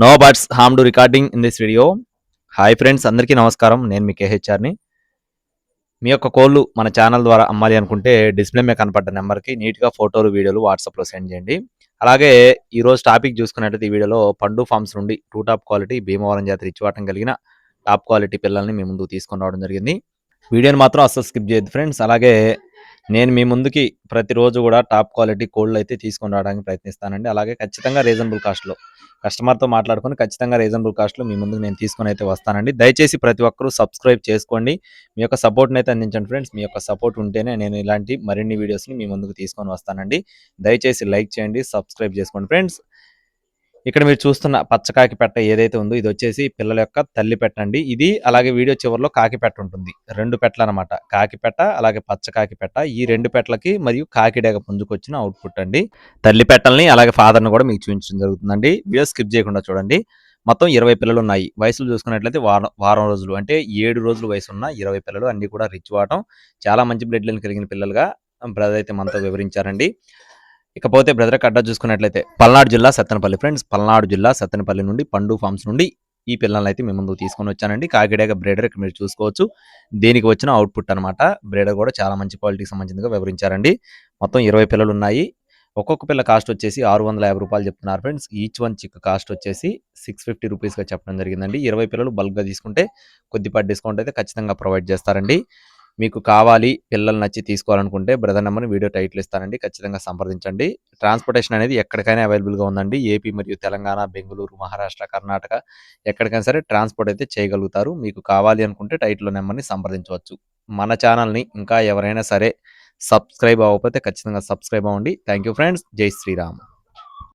No buts harm to recording in this video. Hi friends, అందరికీ నమస్కారం. నేను మీ కేహెచ్ఆర్ని. మీ యొక్క కోళ్ళు మన ఛానల్ ద్వారా అమ్మాలి అనుకుంటే డిస్ప్లే మీద కనపడ్డ నెంబర్కి నీట్గా ఫోటోలు, వీడియోలు వాట్సాప్లో సెండ్ చేయండి. అలాగే ఈరోజు టాపిక్ చూసుకున్నట్లయితే ఈ వీడియోలో పండు ఫార్మ్స్ నుండి టూ టాప్ క్వాలిటీ భీమవరం జాతి రిచ్చివాటం కలిగిన టాప్ క్వాలిటీ పిల్లల్ని మీ ముందుకు తీసుకొని రావడం జరిగింది. వీడియోని మాత్రం అస్సలు స్కిప్ చేయొద్దు ఫ్రెండ్స్. అలాగే నేను మీ ముందుకి ప్రతిరోజు కూడా టాప్ క్వాలిటీ కోళ్ళు అయితే తీసుకొని రావడానికి ప్రయత్నిస్తానండి. అలాగే ఖచ్చితంగా రీజనబుల్ కాస్ట్లో కస్టమర్తో మాట్లాడుకొని ఖచ్చితంగా రీజనబుల్ కాస్ట్లో మీ ముందుకు నేను తీసుకొని అయితే వస్తానండి. దయచేసి ప్రతి ఒక్కరూ సబ్స్క్రైబ్ చేసుకోండి. మీ యొక్క సపోర్ట్ని అయితే అందించండి ఫ్రెండ్స్. మీ యొక్క సపోర్ట్ ఉంటేనే నేను ఇలాంటి మరిన్ని వీడియోస్ని మీ ముందుకు తీసుకొని వస్తానండి. దయచేసి లైక్ చేయండి, సబ్స్క్రైబ్ చేసుకోండి ఫ్రెండ్స్. ఇక్కడ మీరు చూస్తున్న పచ్చకాకి పెట్ట ఏదైతే ఉందో ఇది వచ్చేసి పిల్లల యొక్క తల్లి పెట్ట అండి. ఇది అలాగే వీడియో చివరిలో కాకి పెట్ట ఉంటుంది. 2 పెట్టలు అనమాట. కాకి పెట్ట అలాగే పచ్చకాకి పెట్ట. ఈ 2 పెట్టలకి మరియు కాకిడేగ పుంజుకొచ్చిన అవుట్పుట్ అండి. తల్లి పెట్టల్ని అలాగే ఫాదర్ని కూడా మీకు చూపించడం జరుగుతుందండి. వీడియో స్కిప్ చేయకుండా చూడండి. మొత్తం 20 పిల్లలు ఉన్నాయి. వయసులు చూసుకున్నట్లయితే వారం రోజులు అంటే 7 రోజులు వయసు ఉన్న 20 పిల్లలు అన్ని కూడా రిచ్ వాటం. చాలా మంచి బ్లడ్ లైన్ కలిగిన పిల్లలుగా బ్రదర్ అయితే మనతో వివరించారండి. ఇకపోతే బ్రదర్ అడ్డా చూసుకున్నట్లయితే పల్నాడు జిల్లా సత్తెనపల్లి ఫ్రెండ్స్. పల్నాడు జిల్లా సత్తెనపల్లి నుండి పండు ఫార్మ్స్ నుండి ఈ పిల్లల్ని అయితే మేము ముందుకు తీసుకొని వచ్చానండి. కాకిడేగ బ్రేడర్ ఇక్కడ మీరు చూసుకోవచ్చు. దీనికి వచ్చిన అవుట్పుట్ అనమాట. బ్రేడర్ కూడా చాలా మంచి క్వాలిటీకి సంబంధించినగా వివరించారండి. మొత్తం 20 పిల్లలు ఉన్నాయి. ఒక్కొక్క పిల్ల కాస్ట్ వచ్చేసి 650 రూపాయలు చెప్తున్నారు friends. Each one chick cost వచ్చేసి 650 రూపీస్గా చెప్పడం జరిగిందండి. 20 పిల్లలు బల్క్గా తీసుకుంటే కొద్దిపాటి డిస్కౌంట్ అయితే ఖచ్చితంగా ప్రొవైడ్ చేస్తారండి. మీకు కావాలి, పిల్లలు నచ్చి తీసుకోవాలనుకుంటే బ్రదర్ నెంబర్ని వీడియో టైటిల్ ఇస్తానండి. ఖచ్చితంగా సంప్రదించండి. ట్రాన్స్పోర్టేషన్ అనేది ఎక్కడికైనా అవైలబుల్గా ఉందండి. ఏపీ మరియు తెలంగాణ, బెంగళూరు, మహారాష్ట్ర, కర్ణాటక ఎక్కడికైనా సరే ట్రాన్స్పోర్ట్ అయితే చేయగలుగుతారు. మీకు కావాలి అనుకుంటే టైటిల్లో నెంబర్ని సంప్రదించవచ్చు. మన ఛానల్ని ఇంకా ఎవరైనా సరే సబ్స్క్రైబ్ అవ్వకపోతే ఖచ్చితంగా సబ్స్క్రైబ్ అవ్వండి. Thank you friends. జై శ్రీరామ్.